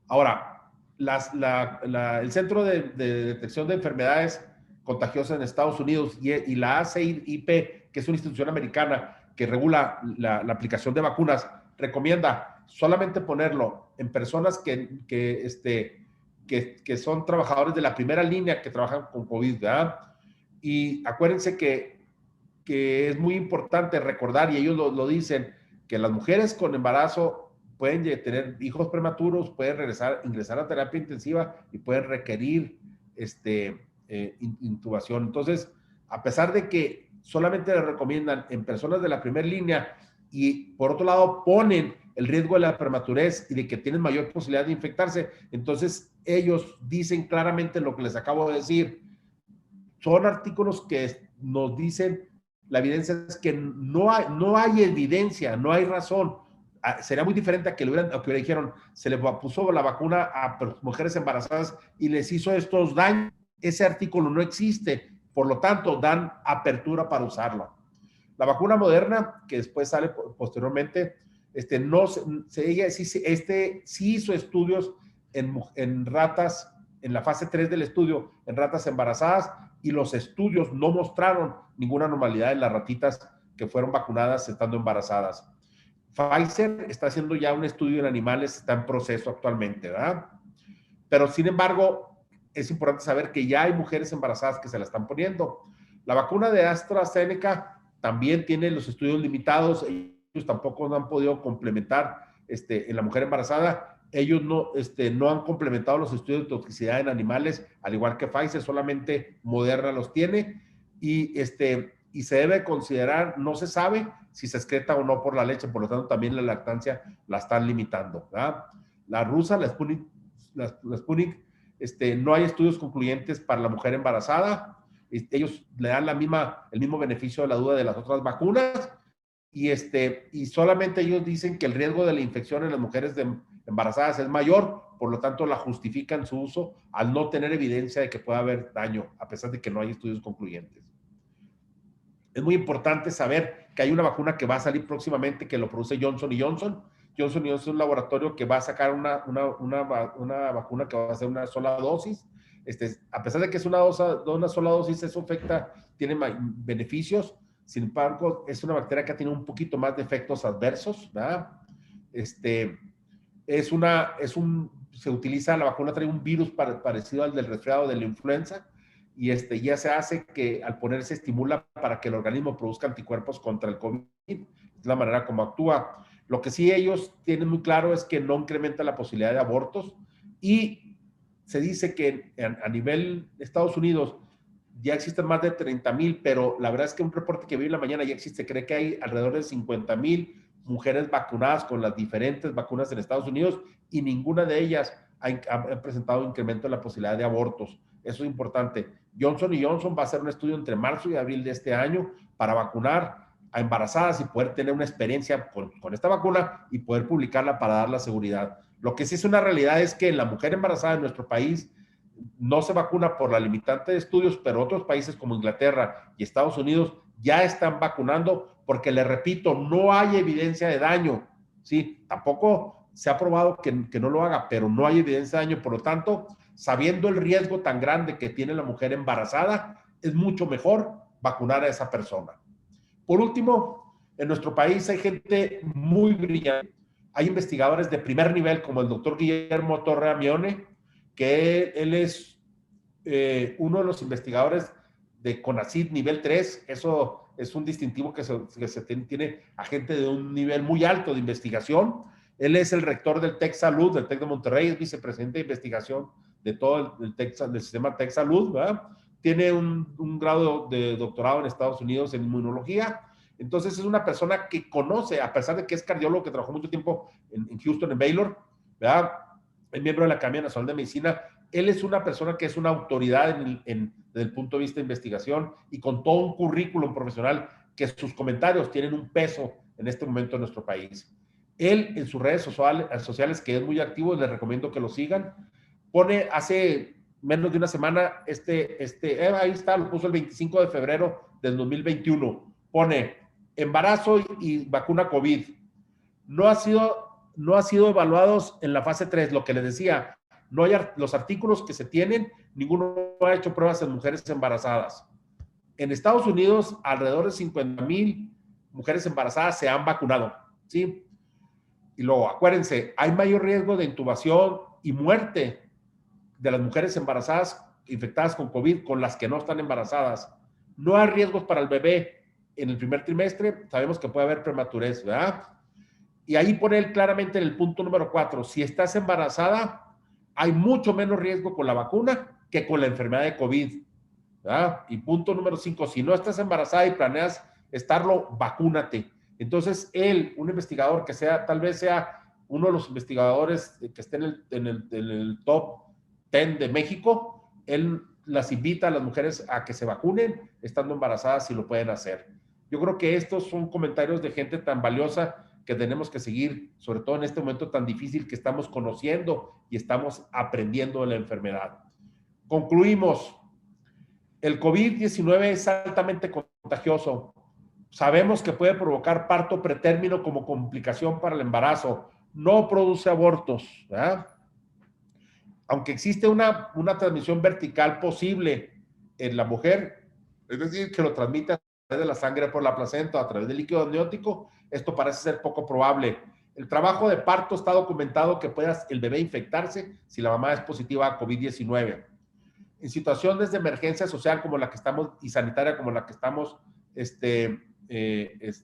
Ahora, el Centro de Detección de Enfermedades Contagiosas en Estados Unidos y la ACIP, que es una institución americana que regula la aplicación de vacunas, recomienda solamente ponerlo en personas que son trabajadores de la primera línea que trabajan con COVID, ¿verdad? Y acuérdense que es muy importante recordar, y ellos lo dicen, que las mujeres con embarazo pueden tener hijos prematuros, pueden ingresar a terapia intensiva y pueden requerir intubación. Entonces, a pesar de que solamente le recomiendan en personas de la primera línea y por otro lado ponen el riesgo de la prematurez y de que tienen mayor posibilidad de infectarse, entonces ellos dicen claramente lo que les acabo de decir. Son artículos que nos dicen, la evidencia es que no hay evidencia, no hay razón. Sería muy diferente a que le dijeron, se le puso la vacuna a mujeres embarazadas y les hizo estos daños. Ese artículo no existe, por lo tanto, dan apertura para usarlo. La vacuna Moderna, que después sale posteriormente, ella sí hizo estudios en ratas, en la fase 3 del estudio, en ratas embarazadas, y los estudios no mostraron ninguna anormalidad en las ratitas que fueron vacunadas estando embarazadas. Pfizer está haciendo ya un estudio en animales, está en proceso actualmente, ¿verdad? Pero sin embargo, es importante saber que ya hay mujeres embarazadas que se la están poniendo. La vacuna de AstraZeneca también tiene los estudios limitados, ellos tampoco no han podido complementar en la mujer embarazada. Ellos no han complementado los estudios de toxicidad en animales, al igual que Pfizer, solamente Moderna los tiene, y se debe considerar, no se sabe si se excreta o no por la leche, por lo tanto también la lactancia la están limitando, ¿verdad? La rusa, la Sputnik, no hay estudios concluyentes para la mujer embarazada. Ellos le dan el mismo beneficio de la duda de las otras vacunas. Y solamente ellos dicen que el riesgo de la infección en las mujeres embarazadas es mayor, por lo tanto la justifican su uso al no tener evidencia de que pueda haber daño, a pesar de que no hay estudios concluyentes. Es muy importante saber que hay una vacuna que va a salir próximamente que lo produce Johnson & Johnson. Johnson & Johnson es un laboratorio que va a sacar una vacuna que va a ser una sola dosis. A pesar de que es una sola dosis, eso tiene beneficios. Sin embargo, es una bacteria que tiene un poquito más de efectos adversos, ¿verdad? Se utiliza, la vacuna trae un virus parecido al del resfriado de la influenza, y ya se hace que al ponerse estimula para que el organismo produzca anticuerpos contra el COVID. Es la manera como actúa. Lo que sí ellos tienen muy claro es que no incrementa la posibilidad de abortos, y se dice que a nivel de Estados Unidos ya existen más de 30,000, pero la verdad es que un reporte que vi en la mañana ya existe, cree que hay alrededor de 50,000 mujeres vacunadas con las diferentes vacunas en Estados Unidos, y ninguna de ellas ha presentado incremento en la posibilidad de abortos. Eso es importante. Johnson & Johnson va a hacer un estudio entre marzo y abril de este año para vacunar a embarazadas y poder tener una experiencia con esta vacuna y poder publicarla para dar la seguridad. Lo que sí es una realidad es que la mujer embarazada en nuestro país no se vacuna por la limitante de estudios, pero otros países como Inglaterra y Estados Unidos ya están vacunando porque, le repito, no hay evidencia de daño, ¿sí? Tampoco se ha probado que no lo haga, pero no hay evidencia de daño. Por lo tanto, sabiendo el riesgo tan grande que tiene la mujer embarazada, es mucho mejor vacunar a esa persona. Por último, en nuestro país hay gente muy brillante. Hay investigadores de primer nivel como el doctor Guillermo Torre Amione, que él es uno de los investigadores de CONACYT nivel 3. Eso es un distintivo que tiene a gente de un nivel muy alto de investigación. Él es el rector del TEC Salud, del TEC de Monterrey, es vicepresidente de investigación de todo del sistema TEC Salud, ¿verdad? Tiene un grado de doctorado en Estados Unidos en inmunología. Entonces es una persona que conoce, a pesar de que es cardiólogo, que trabajó mucho tiempo en Houston, en Baylor, ¿verdad? Es miembro de la Academia Nacional de Medicina. Él es una persona que es una autoridad desde el punto de vista de investigación, y con todo un currículum profesional que sus comentarios tienen un peso en este momento en nuestro país. Él en sus redes sociales, que es muy activo, les recomiendo que lo sigan, pone hace menos de una semana, ahí está, lo puso el 25 de febrero del 2021, pone embarazo y vacuna COVID. No ha sido evaluados en la fase 3, lo que les decía, no hay los artículos que se tienen, ninguno ha hecho pruebas en mujeres embarazadas. En Estados Unidos, alrededor de 50,000 mujeres embarazadas se han vacunado, ¿sí? Y luego, acuérdense, hay mayor riesgo de intubación y muerte de las mujeres embarazadas infectadas con COVID con las que no están embarazadas. No hay riesgos para el bebé en el primer trimestre, sabemos que puede haber prematurez, ¿verdad? Y ahí pone él claramente en el punto número 4, si estás embarazada, hay mucho menos riesgo con la vacuna que con la enfermedad de COVID, ¿verdad? Y punto número 5, si no estás embarazada y planeas estarlo, vacúnate. Entonces él, un investigador que tal vez sea uno de los investigadores que esté en el top 10 de México, él las invita a las mujeres a que se vacunen estando embarazadas si lo pueden hacer. Yo creo que estos son comentarios de gente tan valiosa que tenemos que seguir, sobre todo en este momento tan difícil que estamos conociendo y estamos aprendiendo de la enfermedad. Concluimos. El COVID-19 es altamente contagioso. Sabemos que puede provocar parto pretérmino como complicación para el embarazo. No produce abortos, ¿verdad? Aunque existe una transmisión vertical posible en la mujer, es decir, que lo transmite a través de la sangre por la placenta o a través del líquido amniótico, esto parece ser poco probable. El trabajo de parto está documentado que pueda el bebé infectarse si la mamá es positiva a COVID-19. En situaciones de emergencia social como la que estamos y sanitaria como la que estamos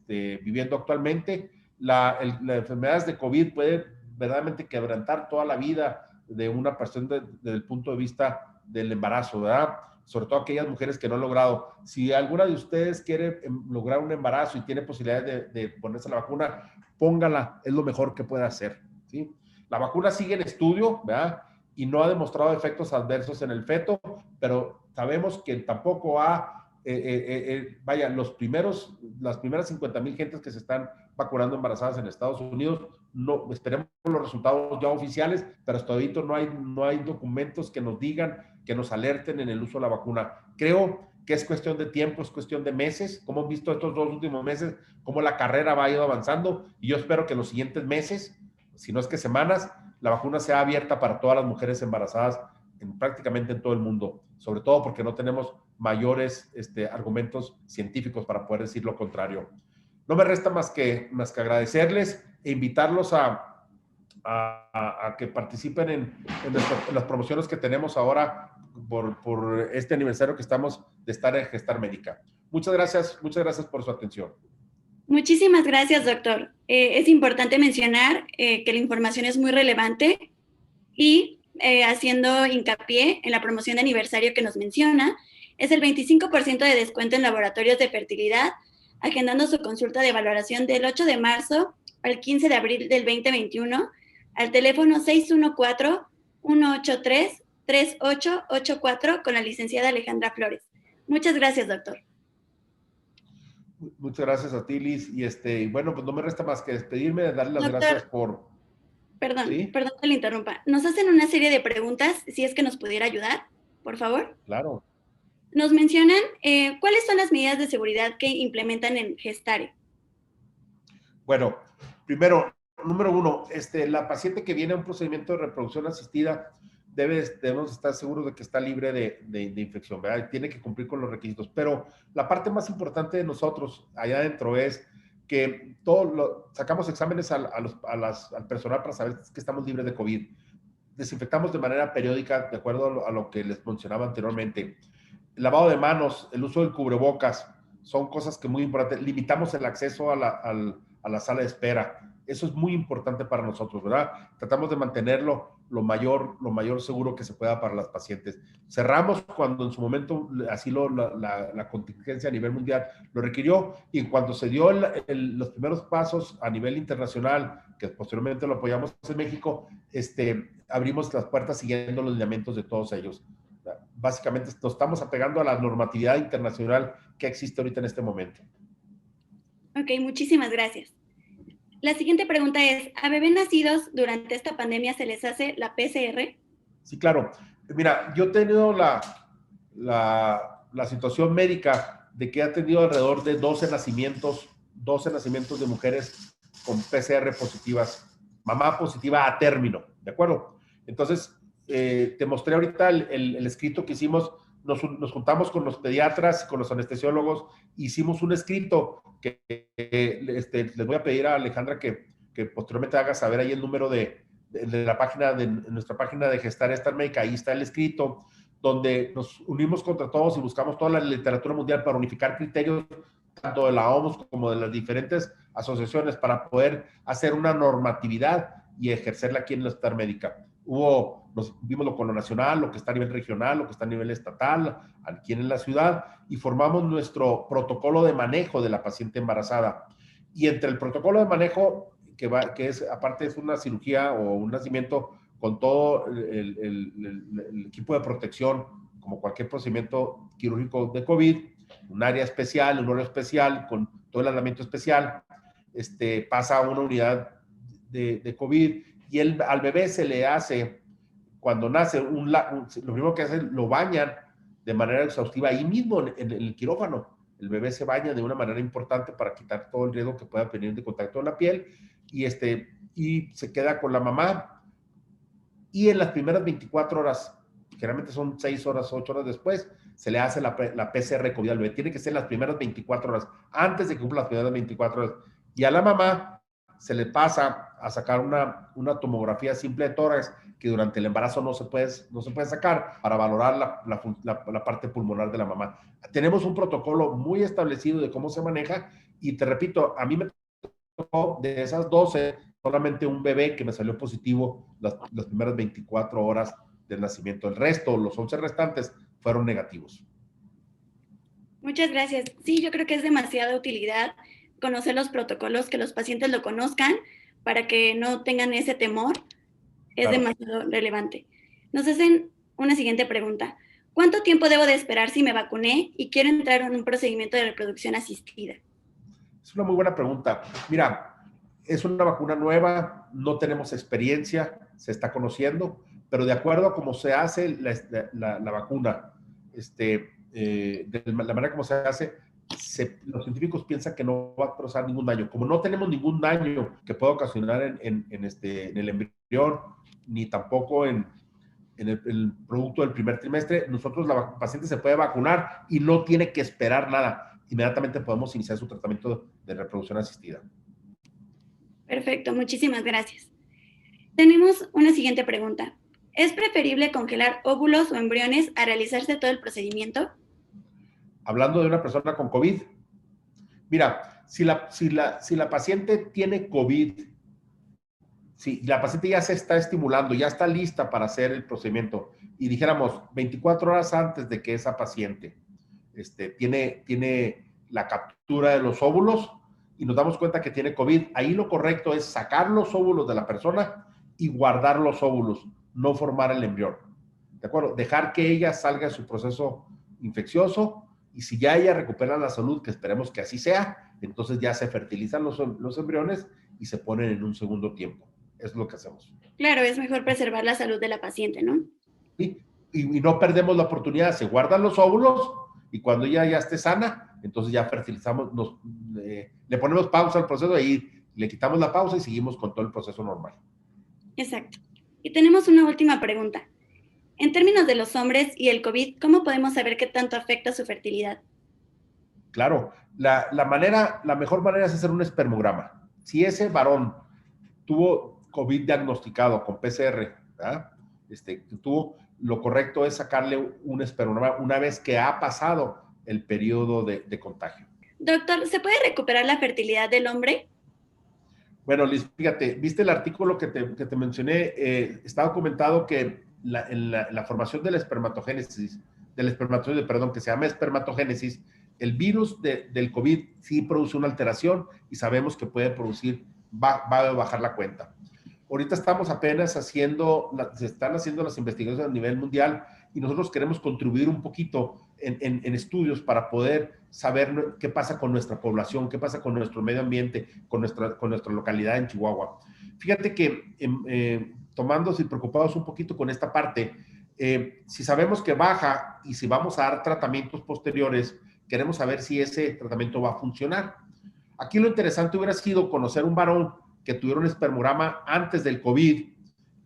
viviendo actualmente, las enfermedades de COVID pueden verdaderamente quebrantar toda la vida de una persona desde el punto de vista del embarazo, ¿verdad? Sobre todo aquellas mujeres que no han logrado. Si alguna de ustedes quiere lograr un embarazo y tiene posibilidades de ponerse la vacuna, póngala, es lo mejor que puede hacer, ¿sí? La vacuna sigue en estudio, ¿verdad? y no ha demostrado efectos adversos en el feto, pero sabemos que tampoco vaya, las primeras 50,000 gentes que se están vacunando embarazadas en Estados Unidos, no, esperemos los resultados ya oficiales, pero hasta ahorita no hay documentos que nos digan, que nos alerten en el uso de la vacuna. Creo que es cuestión de tiempo, es cuestión de meses, como hemos visto estos 2 últimos meses, cómo la carrera va ido avanzando, y yo espero que en los siguientes meses, si no es que semanas, la vacuna sea abierta para todas las mujeres embarazadas prácticamente en todo el mundo, sobre todo porque no tenemos mayores argumentos científicos para poder decir lo contrario. No me resta más que agradecerles e invitarlos a que participen en las promociones que tenemos ahora por este aniversario que estamos de estar en Gestar Médica. Muchas gracias por su atención. Muchísimas gracias, doctor. Es importante mencionar que la información es muy relevante y haciendo hincapié en la promoción de aniversario que nos menciona, es el 25% de descuento en laboratorios de fertilidad, agendando su consulta de valoración del 8 de marzo al 15 de abril del 2021 al teléfono 614-183-3884 con la licenciada Alejandra Flores. Muchas gracias, doctor. Muchas gracias a ti, Liz. Y bueno, pues no me resta más que despedirme, darle las doctor, gracias por... Perdón, ¿Sí? Perdón que le interrumpa. Nos hacen una serie de preguntas, si es que nos pudiera ayudar, por favor. Claro. Nos mencionan cuáles son las medidas de seguridad que implementan en Gestare. Bueno, primero, número uno, la paciente que viene a un procedimiento de reproducción asistida debemos estar seguros de que está libre de infección, ¿verdad? Tiene que cumplir con los requisitos. Pero la parte más importante de nosotros allá adentro es que sacamos exámenes al personal para saber que estamos libres de COVID. Desinfectamos de manera periódica, de acuerdo a lo que les mencionaba anteriormente. El lavado de manos, el uso del cubrebocas, son cosas que muy importantes. Limitamos el acceso a la sala de espera. Eso es muy importante para nosotros, ¿verdad? Tratamos de mantenerlo lo mayor seguro que se pueda para las pacientes. Cerramos cuando en su momento así la contingencia a nivel mundial lo requirió, y en cuanto se dio los primeros pasos a nivel internacional, que posteriormente lo apoyamos en México, abrimos las puertas siguiendo los lineamientos de todos ellos. Básicamente nos estamos apegando a la normatividad internacional que existe ahorita en este momento. Ok, muchísimas gracias. La siguiente pregunta es, ¿a bebés nacidos durante esta pandemia se les hace la PCR? Sí, claro. Mira, yo he tenido la situación médica de que he tenido alrededor de 12 nacimientos de mujeres con PCR positivas, mamá positiva a término, ¿de acuerdo? Entonces, te mostré ahorita el escrito que hicimos. Nos juntamos con los pediatras, con los anestesiólogos, hicimos un escrito que les voy a pedir a Alejandra que posteriormente haga saber ahí el número de la página, de nuestra página de Gestar Médica. Ahí está el escrito, donde nos unimos contra todos y buscamos toda la literatura mundial para unificar criterios, tanto de la OMS como de las diferentes asociaciones, para poder hacer una normatividad y ejercerla aquí en la Gestar Médica. Nos vimos con lo nacional, lo que está a nivel regional, lo que está a nivel estatal, aquí en la ciudad, y formamos nuestro protocolo de manejo de la paciente embarazada. Y entre el protocolo de manejo, que es, aparte es una cirugía o un nacimiento con todo el equipo de protección, como cualquier procedimiento quirúrgico de COVID, un área especial, un horario especial, con todo el aislamiento especial, pasa a una unidad de COVID, y al bebé se le hace, cuando nace, lo primero que hacen, lo bañan de manera exhaustiva ahí mismo en el quirófano. El bebé se baña de una manera importante para quitar todo el riesgo que pueda venir de contacto con la piel, y se queda con la mamá. Y en las primeras 24 horas, generalmente son 6 horas, 8 horas después, se le hace la PCR COVID al bebé. Tiene que ser las primeras 24 horas, antes de que cumpla las primeras 24 horas. Y a la mamá se le pasa a sacar una tomografía simple de tórax, que durante el embarazo no se puede sacar, para valorar la parte pulmonar de la mamá. Tenemos un protocolo muy establecido de cómo se maneja, y te repito, a mí me tocó de esas 12, solamente un bebé que me salió positivo las primeras 24 horas del nacimiento. El resto, los 11 restantes, fueron negativos. Muchas gracias. Sí, yo creo que es demasiada utilidad conocer los protocolos, que los pacientes lo conozcan para que no tengan ese temor. Es demasiado relevante. Nos hacen una siguiente pregunta. ¿Cuánto tiempo debo de esperar si me vacuné y quiero entrar en un procedimiento de reproducción asistida? Es una muy buena pregunta. Mira, es una vacuna nueva, no tenemos experiencia, se está conociendo, pero de acuerdo a cómo se hace la vacuna, de la manera como se hace, los científicos piensan que no va a causar ningún daño. Como no tenemos ningún daño que pueda ocasionar en el embrión, ni tampoco en el producto del primer trimestre, nosotros, la paciente se puede vacunar y no tiene que esperar nada. Inmediatamente podemos iniciar su tratamiento de reproducción asistida. Perfecto, muchísimas gracias. Tenemos una siguiente pregunta. ¿Es preferible congelar óvulos o embriones a realizarse todo el procedimiento? Hablando de una persona con COVID, mira, si la paciente tiene COVID, si la paciente ya se está estimulando, ya está lista para hacer el procedimiento, y dijéramos 24 horas antes de que esa paciente tiene la captura de los óvulos y nos damos cuenta que tiene COVID, ahí lo correcto es sacar los óvulos de la persona y guardar los óvulos, no formar el embrión. ¿De acuerdo? Dejar que ella salga de su proceso infeccioso y si ya ella recupera la salud, que esperemos que así sea, entonces ya se fertilizan los embriones y se ponen en un segundo tiempo. Es lo que hacemos. Claro, es mejor preservar la salud de la paciente, ¿no? ¿Sí? Y no perdemos la oportunidad, se guardan los óvulos y cuando ella ya esté sana, entonces ya fertilizamos, le ponemos pausa al proceso y le quitamos la pausa y seguimos con todo el proceso normal. Exacto. Y tenemos una última pregunta. En términos de los hombres y el COVID, ¿cómo podemos saber qué tanto afecta su fertilidad? Claro, la mejor manera es hacer un espermograma. Si ese varón tuvo COVID diagnosticado con PCR, ¿verdad? Lo correcto es sacarle un espermograma una vez que ha pasado el periodo de contagio. Doctor, ¿se puede recuperar la fertilidad del hombre? Bueno, Liz, fíjate, ¿viste el artículo que te mencioné? Está documentado que en la formación de la espermatogénesis, del espermatozoide, perdón, que se llama espermatogénesis, el virus del COVID sí produce una alteración y sabemos que puede producir, va a bajar la cuenta. Ahorita estamos apenas se están haciendo las investigaciones a nivel mundial y nosotros queremos contribuir un poquito en estudios para poder saber qué pasa con nuestra población, qué pasa con nuestro medio ambiente, con nuestra localidad en Chihuahua. Fíjate que tomándose y preocupados un poquito con esta parte, si sabemos que baja y si vamos a dar tratamientos posteriores, queremos saber si ese tratamiento va a funcionar. Aquí lo interesante hubiera sido conocer un varón que tuviera un espermograma antes del COVID,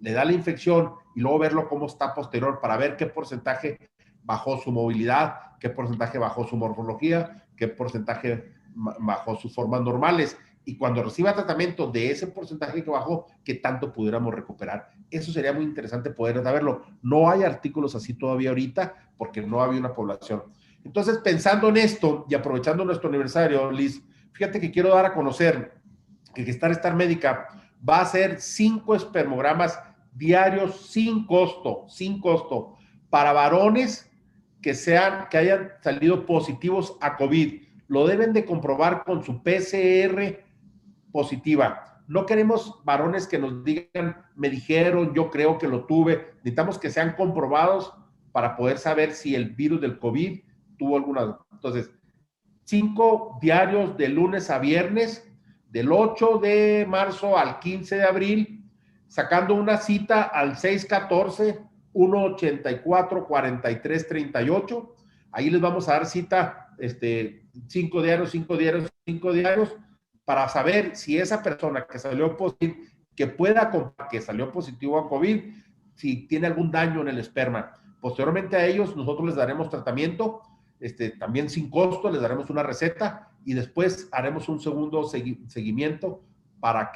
le da la infección y luego verlo cómo está posterior para ver qué porcentaje bajó su movilidad, qué porcentaje bajó su morfología, qué porcentaje bajó sus formas normales. Y cuando reciba tratamiento de ese porcentaje que bajó, qué tanto pudiéramos recuperar. Eso sería muy interesante poder saberlo. No hay artículos así todavía ahorita porque no había una población. Entonces, pensando en esto y aprovechando nuestro aniversario, Liz, fíjate que quiero dar a conocer que Star Médica va a hacer 5 espermogramas diarios sin costo, para varones que hayan salido positivos a COVID. Lo deben de comprobar con su PCR positiva. No queremos varones que nos digan, me dijeron, yo creo que lo tuve. Necesitamos que sean comprobados para poder saber si el virus del COVID tuvo alguna. Entonces, 5 diarios de lunes a viernes, del 8 de marzo al 15 de abril, sacando una cita al 614-184-4338. Ahí les vamos a dar cita, 5 diarios, para saber si esa persona que salió positivo, que salió positivo a COVID, si tiene algún daño en el esperma. Posteriormente a ellos, nosotros les daremos tratamiento, también sin costo, les daremos una receta y después haremos un segundo seguimiento para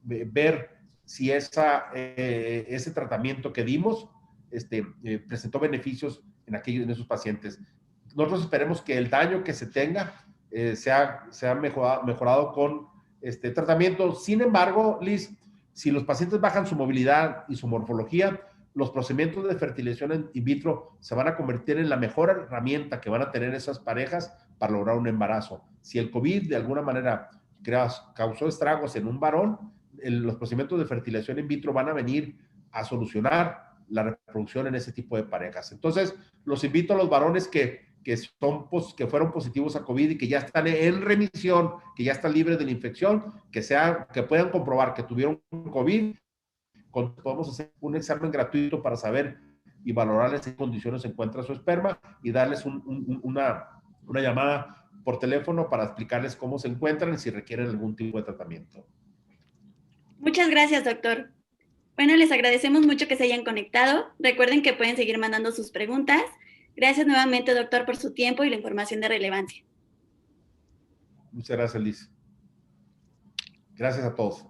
ver si ese tratamiento que dimos presentó beneficios en esos pacientes. Nosotros esperemos que el daño que se tenga sea mejorado con tratamiento. Sin embargo, Liz, si los pacientes bajan su movilidad y su morfología, los procedimientos de fertilización in vitro se van a convertir en la mejor herramienta que van a tener esas parejas para lograr un embarazo. Si el COVID de alguna manera causó estragos en un varón, los procedimientos de fertilización in vitro van a venir a solucionar la reproducción en ese tipo de parejas. Entonces, los invito a los varones que fueron positivos a COVID y que ya están en remisión, que ya están libres de la infección, que puedan comprobar que tuvieron COVID. Podemos hacer un examen gratuito para saber y valorarles en qué condiciones se encuentra su esperma y darles una llamada por teléfono para explicarles cómo se encuentran y si requieren algún tipo de tratamiento. Muchas gracias, doctor. Bueno, les agradecemos mucho que se hayan conectado. Recuerden que pueden seguir mandando sus preguntas. Gracias nuevamente, doctor, por su tiempo y la información de relevancia. Muchas gracias, Liz. Gracias a todos.